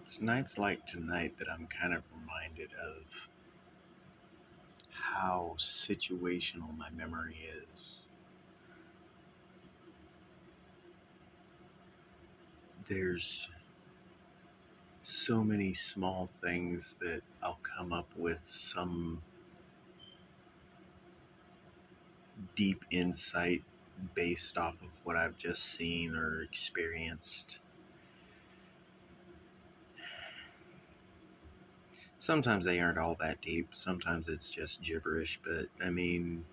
It's nights like tonight that I'm kind of reminded of how situational my memory is. There's so many small things that I'll come up with some deep insight based off of what I've just seen or experienced. Sometimes they aren't all that deep, sometimes it's just gibberish, but I mean,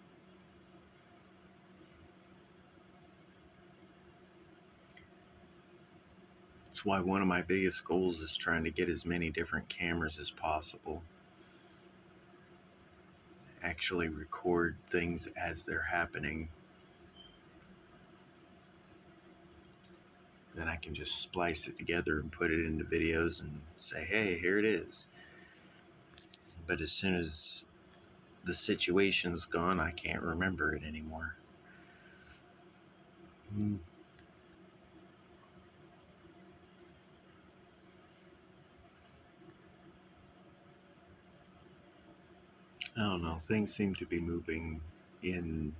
it's why one of my biggest goals is trying to get as many different cameras as possible. Actually record things as they're happening. Then I can just splice it together and put it into videos and say, hey, here it is. But as soon as the situation's gone, I can't remember it anymore. I don't know, things seem to be moving in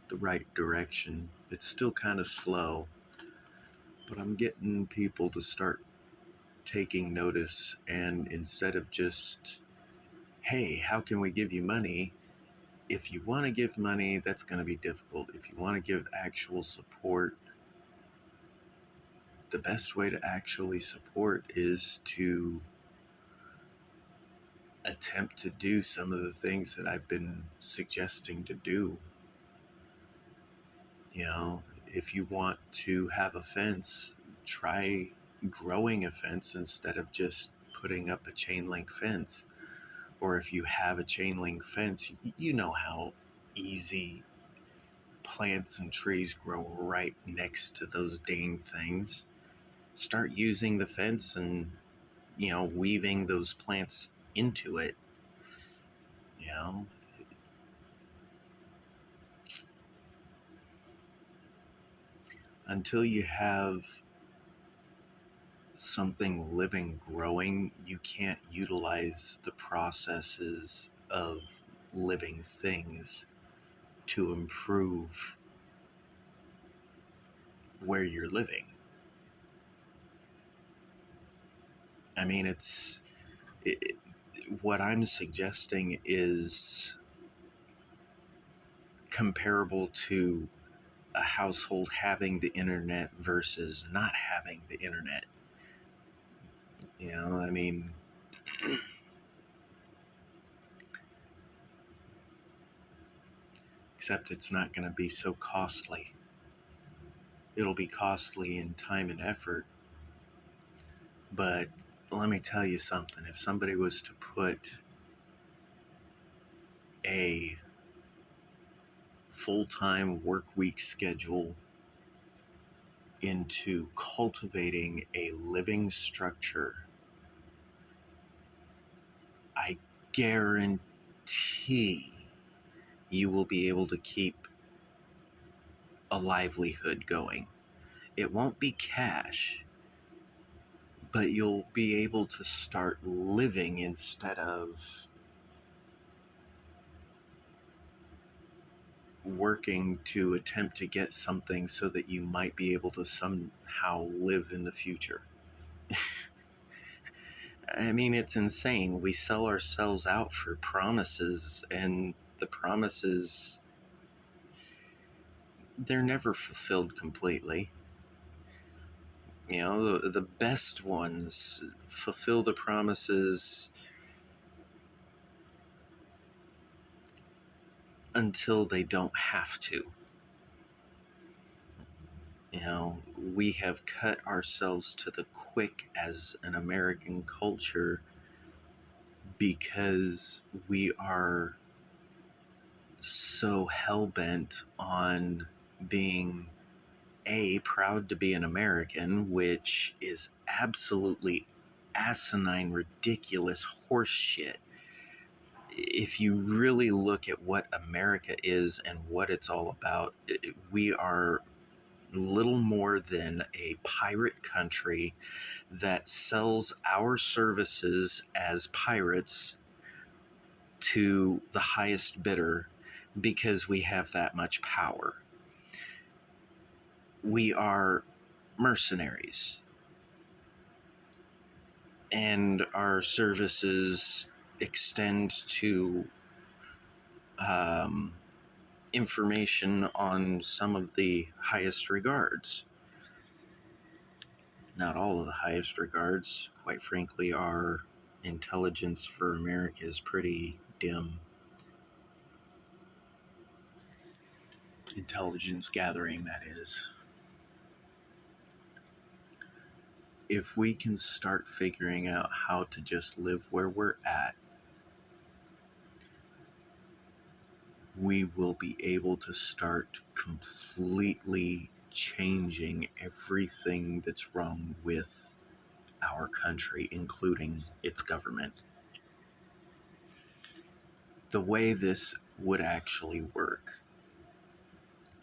the right direction. It's still kind of slow, but I'm getting people to start taking notice, and instead of just, hey, how can we give you money? If you want to give money, that's going to be difficult. If you want to give actual support, the best way to actually support is to attempt to do some of the things that I've been suggesting to do. You know, if you want to have a fence, try growing a fence instead of just putting up a chain link fence. Or if you have a chain link fence, you know how easy plants and trees grow right next to those dang things. Start using the fence and, weaving those plants into it. You know, until you have something living growing, you can't utilize the processes of living things to improve where you're living. I mean, what I'm suggesting is comparable to a household having the internet versus not having the internet. I mean, except it's not going to be so costly. It'll be costly in time and effort, but let me tell you something. If somebody was to put a full-time work week schedule into cultivating a living structure, I guarantee you will be able to keep a livelihood going. It won't be cash, but you'll be able to start living instead of working to attempt to get something so that you might be able to somehow live in the future. I mean, it's insane. We sell ourselves out for promises, and the promises, they're never fulfilled completely. The best ones fulfill the promises until they don't have to. We have cut ourselves to the quick as an American culture because we are so hell-bent on being proud to be an American, which is absolutely asinine, ridiculous horse shit. If you really look at what America is and what it's all about, we are little more than a pirate country that sells our services as pirates to the highest bidder because we have that much power. We are mercenaries, and our services extend to information on some of the highest regards. Not all of the highest regards. Quite frankly, our intelligence for America is pretty dim. Intelligence gathering, that is. If we can start figuring out how to just live where we're at, we will be able to start completely changing everything that's wrong with our country, including its government. The way this would actually work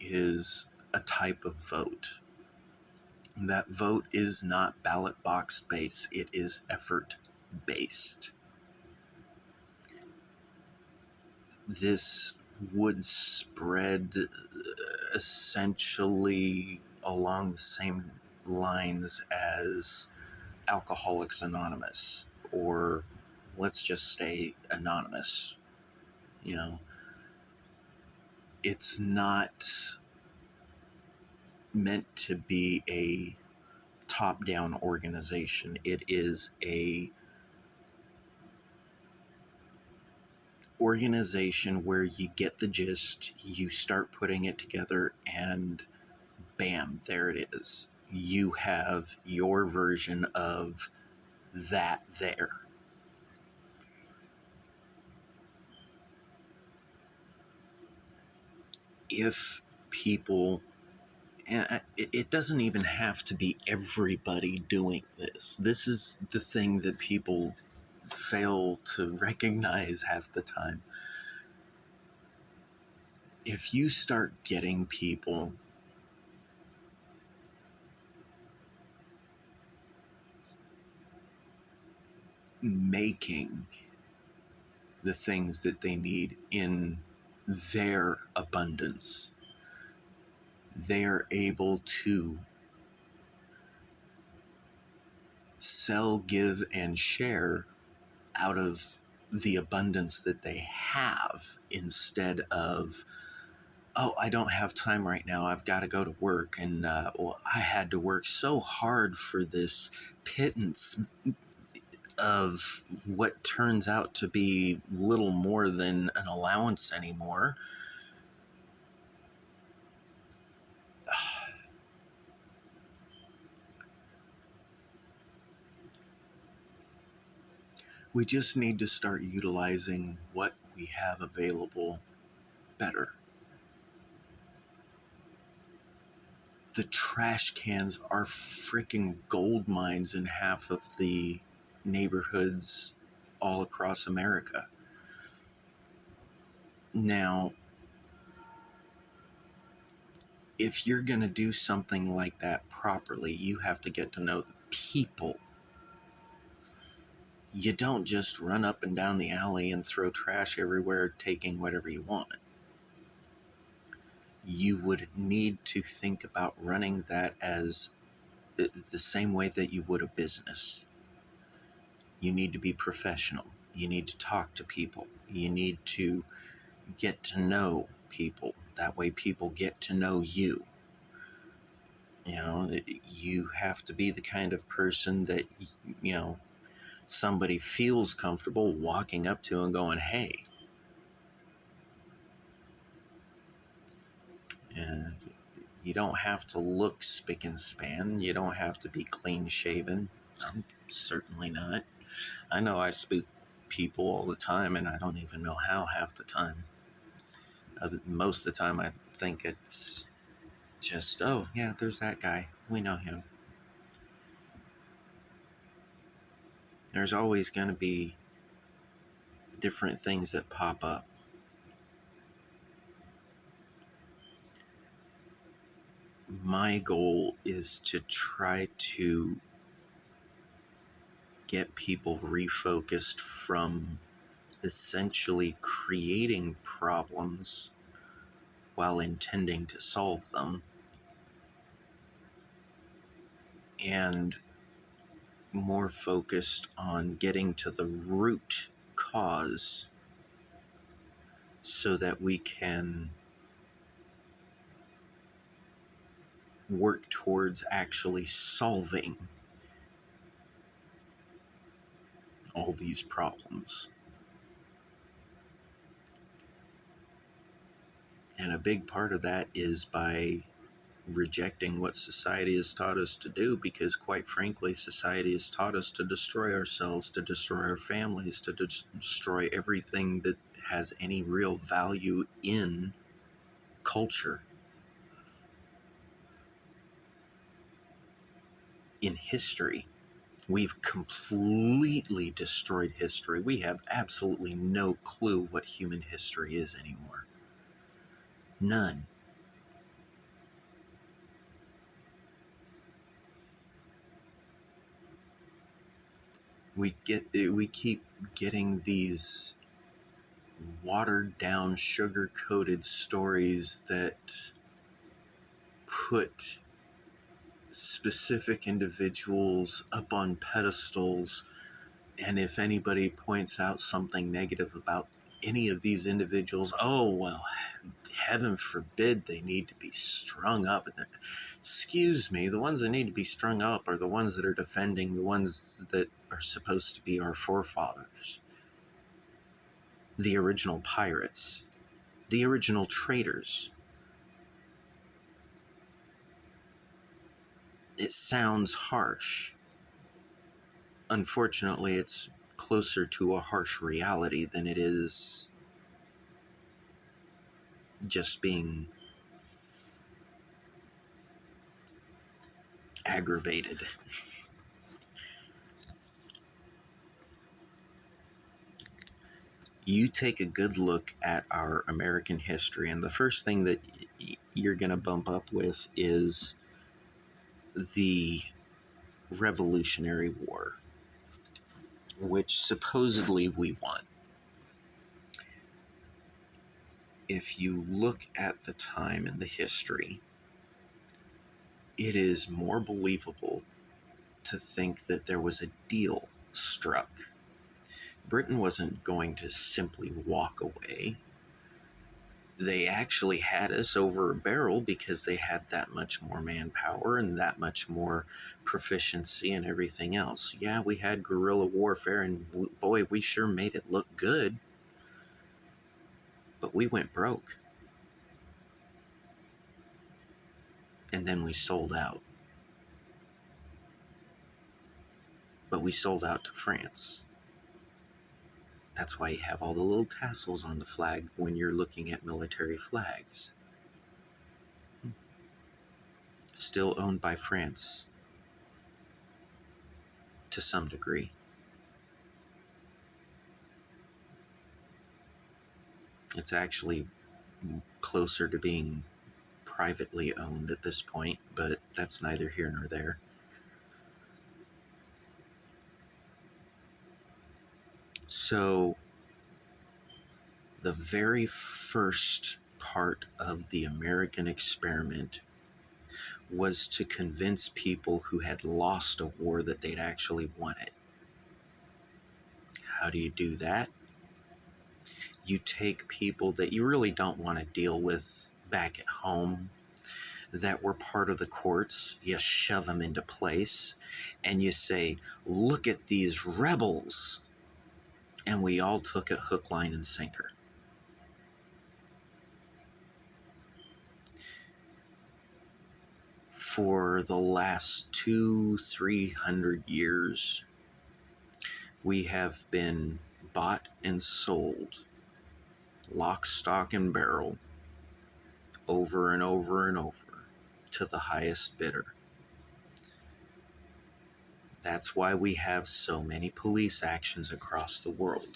is a type of vote. That vote is not ballot box based, it is effort based. This would spread essentially along the same lines as Alcoholics Anonymous, or let's just stay anonymous. You know, it's not meant to be a top-down organization. It is a organization where you get the gist, you start putting it together, and bam, there it is. You have your version of that there. If people, and it doesn't even have to be everybody doing this. This is the thing that people fail to recognize half the time. If you start getting people making the things that they need in their abundance, they are able to sell, give, and share out of the abundance that they have, instead of, oh, I don't have time right now, I've got to go to work, and well, I had to work so hard for this pittance of what turns out to be little more than an allowance anymore. We just need to start utilizing what we have available better. The trash cans are freaking gold mines in half of the neighborhoods all across America. Now, if you're going to do something like that properly, you have to get to know the people. You don't just run up and down the alley and throw trash everywhere, taking whatever you want. You would need to think about running that as the same way that you would a business. You need to be professional. You need to talk to people. You need to get to know people. That way people get to know you. You know, you have to be the kind of person that, you know, somebody feels comfortable walking up to and going, hey. And you don't have to look spick and span. You don't have to be clean shaven. I'm certainly not. I know I spook people all the time, and I don't even know how half the time. Most of the time I think it's just, oh, yeah, there's that guy. We know him. There's always going to be different things that pop up. my goal is to try to get people refocused from essentially creating problems while intending to solve them, and more focused on getting to the root cause so that we can work towards actually solving all these problems. And a big part of that is by rejecting what society has taught us to do, because quite frankly, society has taught us to destroy ourselves, to destroy our families, to destroy everything that has any real value in culture, in history. We've completely destroyed history. We have absolutely no clue what human history is anymore. None. We keep getting these watered down, sugar coated stories that put specific individuals up on pedestals, and if anybody points out something negative about any of these individuals, oh well, heaven forbid they need to be strung up. Excuse me, the ones that need to be strung up are the ones that are defending the ones that are supposed to be our forefathers, the original pirates, the original traitors. It sounds harsh. Unfortunately, it's closer to a harsh reality than it is just being aggravated. You take a good look at our American history, and the first thing that you're going to bump up with is the Revolutionary War, which supposedly we won. If you look at the time in the history, it is more believable to think that there was a deal struck. Britain wasn't going to simply walk away. They actually had us over a barrel because they had that much more manpower and that much more proficiency and everything else. Yeah, we had guerrilla warfare, and boy, we sure made it look good. But we went broke. And then we sold out. But we sold out to France. That's why you have all the little tassels on the flag when you're looking at military flags. Still owned by France to some degree. It's actually closer to being privately owned at this point, but that's neither here nor there. So, the very first part of the American experiment was to convince people who had lost a war that they'd actually won it. How do you do that? You take people that you really don't want to deal with back at home, that were part of the courts, you shove them into place, and you say, look at these rebels. And we all took it hook, line, and sinker. For the last 200-300 years, we have been bought and sold, lock, stock, and barrel, over and over and over, to the highest bidder. That's why we have so many police actions across the world.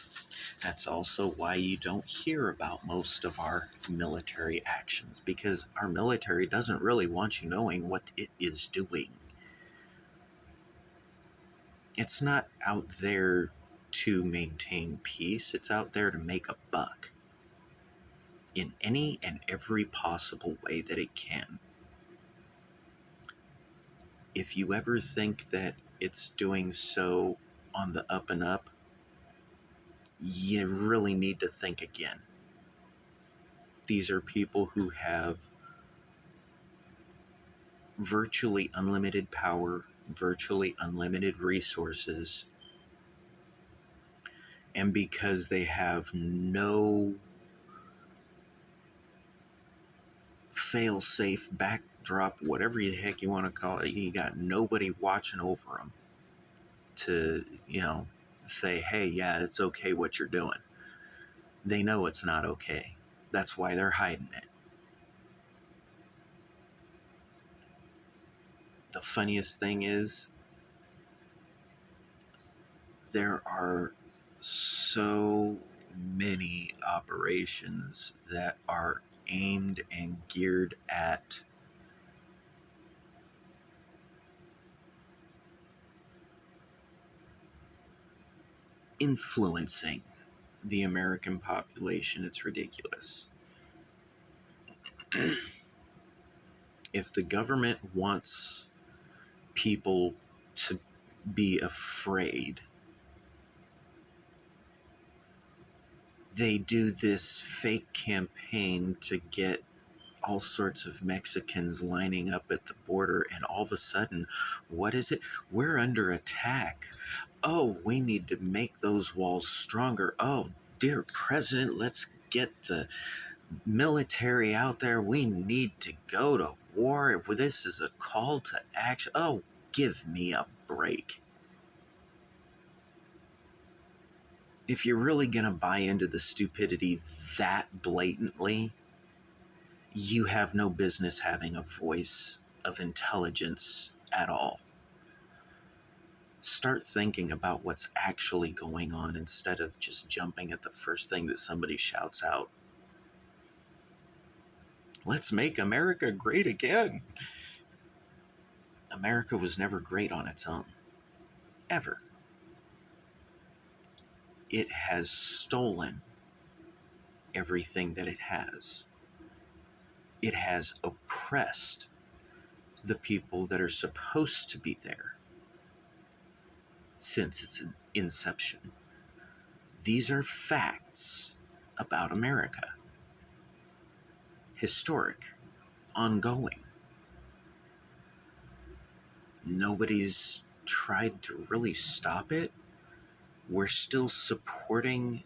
That's also why you don't hear about most of our military actions, because our military doesn't really want you knowing what it is doing. It's not out there to maintain peace, it's out there to make a buck in any and every possible way that it can. If you ever think that it's doing so on the up and up, you really need to think again. These are people who have virtually unlimited power, virtually unlimited resources, and because they have no fail-safe backdrop, whatever the heck you want to call it, you got nobody watching over them to, say, hey, yeah, it's okay what you're doing. They know it's not okay. That's why they're hiding it. The funniest thing is, there are so many operations that are aimed and geared at influencing the American population. It's ridiculous. If the government wants people to be afraid, they do this fake campaign to get all sorts of Mexicans lining up at the border, and all of a sudden, what is it? We're under attack. Oh, we need to make those walls stronger. Oh, dear President, let's get the military out there. We need to go to war. This is a call to action. Oh, give me a break. If you're really going to buy into the stupidity that blatantly, you have no business having a voice of intelligence at all. Start thinking about what's actually going on instead of just jumping at the first thing that somebody shouts out. Let's make America great again. America was never great on its own. Ever. It has stolen everything that it has. It has oppressed the people that are supposed to be there since its inception. These are facts about America. Historic, ongoing. Nobody's tried to really stop it. We're still supporting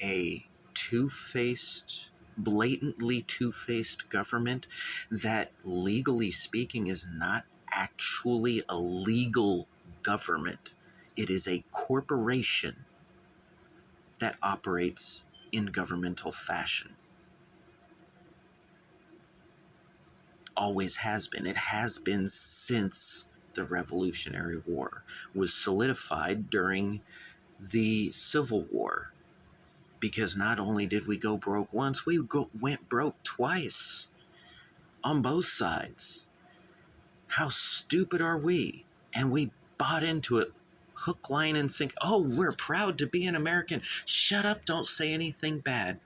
a two-faced, blatantly two-faced government that, legally speaking, is not actually a legal government. It is a corporation that operates in governmental fashion. Always has been. It has been since the Revolutionary War was solidified during the Civil War. Because not only did we go broke once, we went broke twice. On both sides. How stupid are we? And we bought into it hook, line, and sinker. Oh, we're proud to be an American. Shut up, don't say anything bad.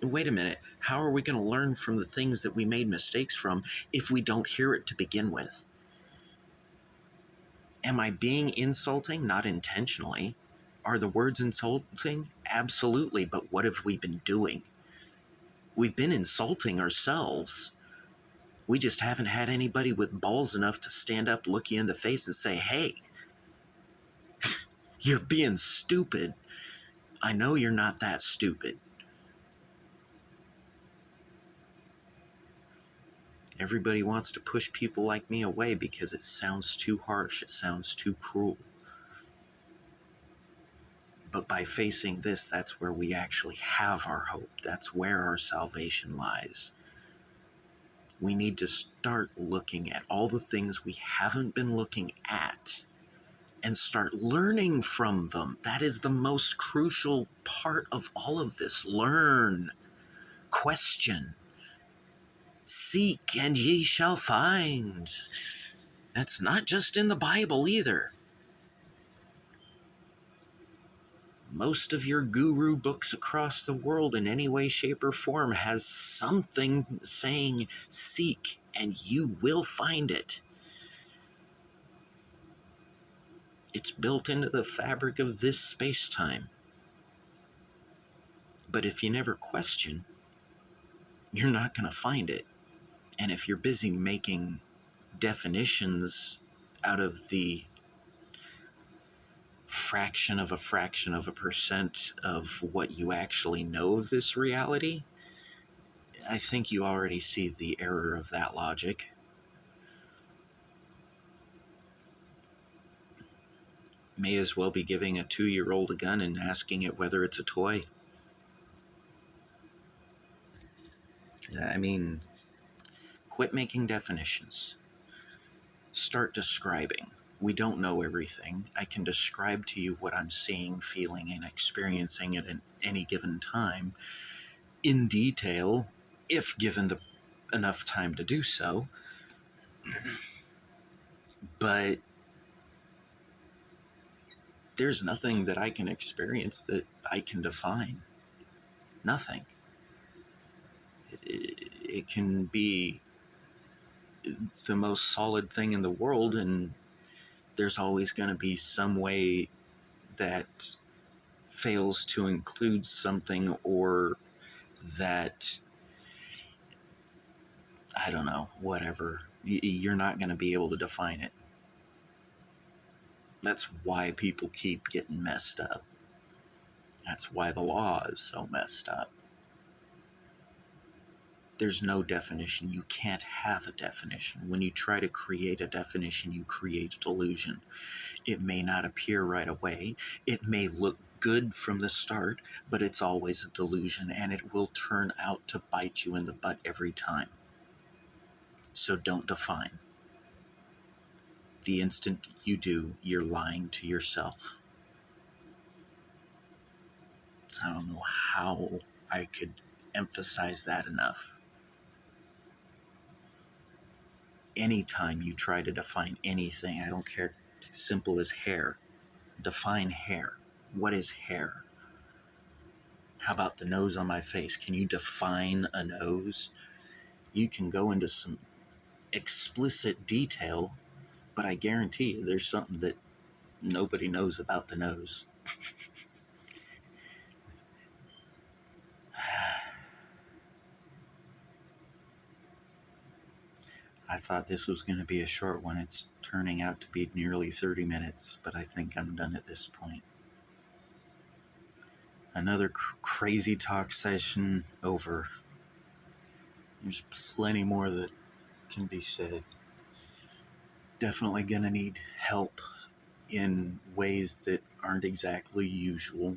Wait a minute, how are we going to learn from the things that we made mistakes from if we don't hear it to begin with? Am I being insulting? Not intentionally. Are the words insulting? Absolutely, but what have we been doing? We've been insulting ourselves. We just haven't had anybody with balls enough to stand up, look you in the face, and say, hey, you're being stupid. I know you're not that stupid. Everybody wants to push people like me away because it sounds too harsh. It sounds too cruel. But by facing this, that's where we actually have our hope. That's where our salvation lies. We need to start looking at all the things we haven't been looking at and start learning from them. That is the most crucial part of all of this. Learn, question, seek, and ye shall find. That's not just in the Bible either. Most of your guru books across the world in any way, shape, or form has something saying seek and you will find it. It's built into the fabric of this space-time. But if you never question, you're not going to find it. And if you're busy making definitions out of the fraction of a percent of what you actually know of this reality, I think you already see the error of that logic. May as well be giving a 2-year-old a gun and asking it whether it's a toy. I mean, quit making definitions. Start describing. We don't know everything. I can describe to you what I'm seeing, feeling, and experiencing at any given time in detail, if given enough time to do so. But there's nothing that I can experience that I can define. Nothing. It can be the most solid thing in the world, and there's always going to be some way that fails to include something, or that, I don't know, whatever. You're not going to be able to define it. That's why people keep getting messed up. That's why the law is so messed up. There's no definition. You can't have a definition. When you try to create a definition, you create a delusion. It may not appear right away. It may look good from the start, but it's always a delusion, and it will turn out to bite you in the butt every time. So don't define. The instant you do, you're lying to yourself. I don't know how I could emphasize that enough. Anytime you try to define anything, I don't care, simple as hair, define hair. What is hair? How about the nose on my face? Can you define a nose? You can go into some explicit detail, but I guarantee you there's something that nobody knows about the nose. I thought this was going to be a short one. It's turning out to be nearly 30 minutes, but I think I'm done at this point. Another crazy talk session over. There's plenty more that can be said. Definitely going to need help in ways that aren't exactly usual.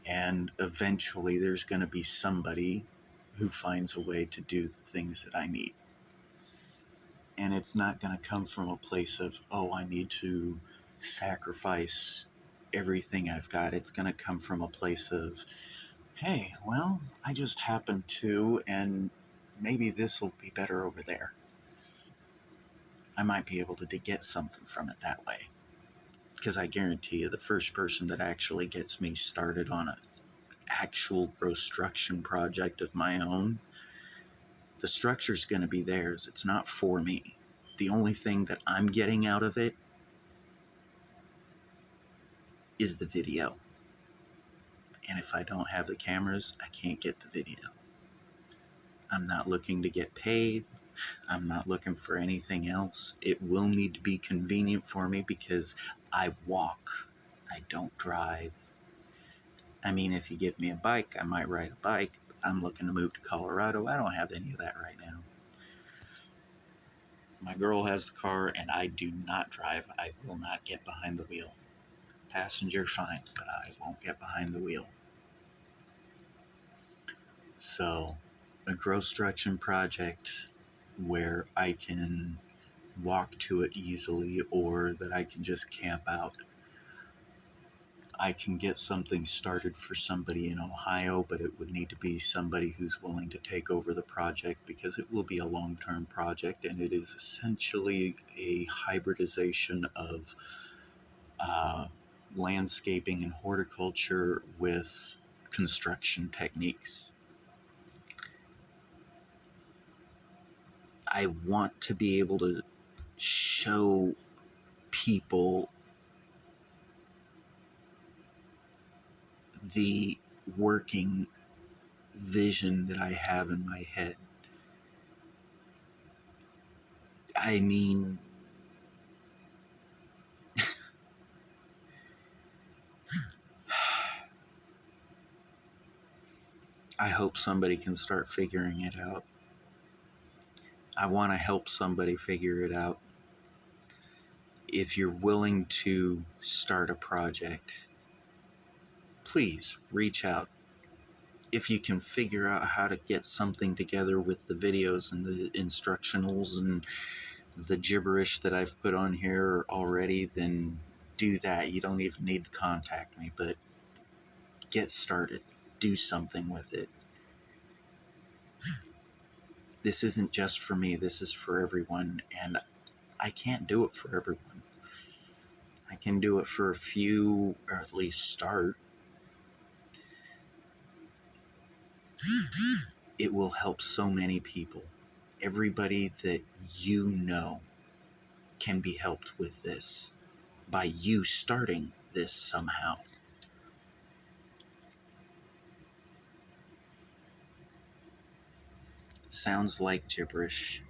And eventually there's going to be somebody who finds a way to do the things that I need. And it's not going to come from a place of, oh, I need to sacrifice everything I've got. It's going to come from a place of, hey, well, I just happened to, and maybe this will be better over there. I might be able to get something from it that way. Because I guarantee you, the first person that actually gets me started on an actual construction project of my own, the structure's going to be theirs. It's not for me. The only thing that I'm getting out of it is the video. And if I don't have the cameras, I can't get the video. I'm not looking to get paid. I'm not looking for anything else. It will need to be convenient for me because I walk. I don't drive. I mean, if you give me a bike, I might ride a bike. I'm looking to move to Colorado. I don't have any of that right now. My girl has the car, and I do not drive. I will not get behind the wheel. Passenger, fine, but I won't get behind the wheel. So, a growth structure project where I can walk to it easily or that I can just camp out. I can get something started for somebody in Ohio, but it would need to be somebody who's willing to take over the project because it will be a long-term project, and it is essentially a hybridization of landscaping and horticulture with construction techniques. I want to be able to show people the working vision that I have in my head. I mean, I hope somebody can start figuring it out. I want to help somebody figure it out. If you're willing to start a project, please reach out. If you can figure out how to get something together with the videos and the instructionals and the gibberish that I've put on here already, then do that. You don't even need to contact me, but get started. Do something with it. This isn't just for me, this is for everyone, and I can't do it for everyone. I can do it for a few, or at least start. It will help so many people. Everybody that you know can be helped with this by you starting this somehow. Sounds like gibberish.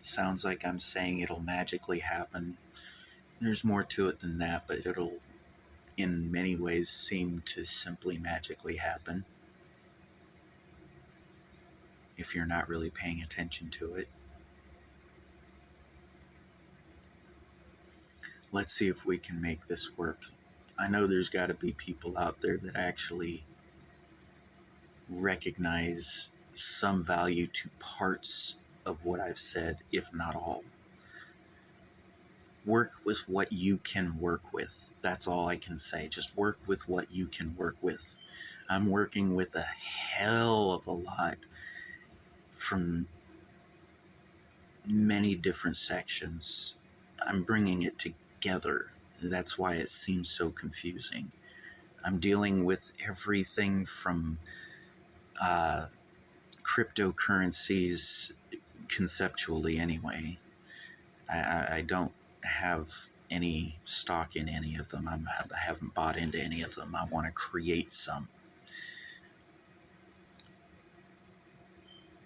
Sounds like I'm saying it'll magically happen. There's more to it than that, but it'll in many ways seem to simply magically happen if you're not really paying attention to it. Let's see if we can make this work. I know there's got to be people out there that actually recognize some value to parts of what I've said, if not all. Work with what you can work with. That's all I can say. Just work with what you can work with. I'm working with a hell of a lot from many different sections. I'm bringing it together. That's why it seems so confusing. I'm dealing with everything from cryptocurrencies, conceptually anyway. I don't have any stock in any of them. I haven't bought into any of them. I want to create some.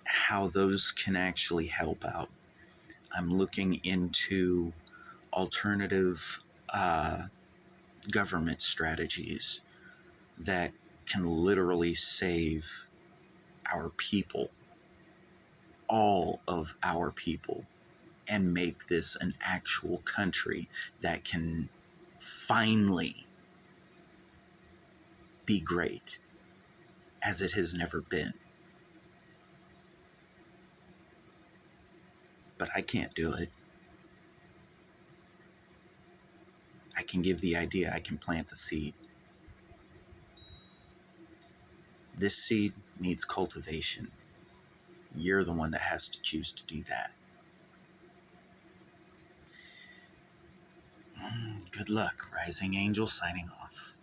How those can actually help out. I'm looking into alternative government strategies that can literally save our people, all of our people, and make this an actual country that can finally be great as it has never been. But I can't do it. I can give the idea, I can plant the seed. This seed needs cultivation. You're the one that has to choose to do that. Good luck, Rising Angel signing off.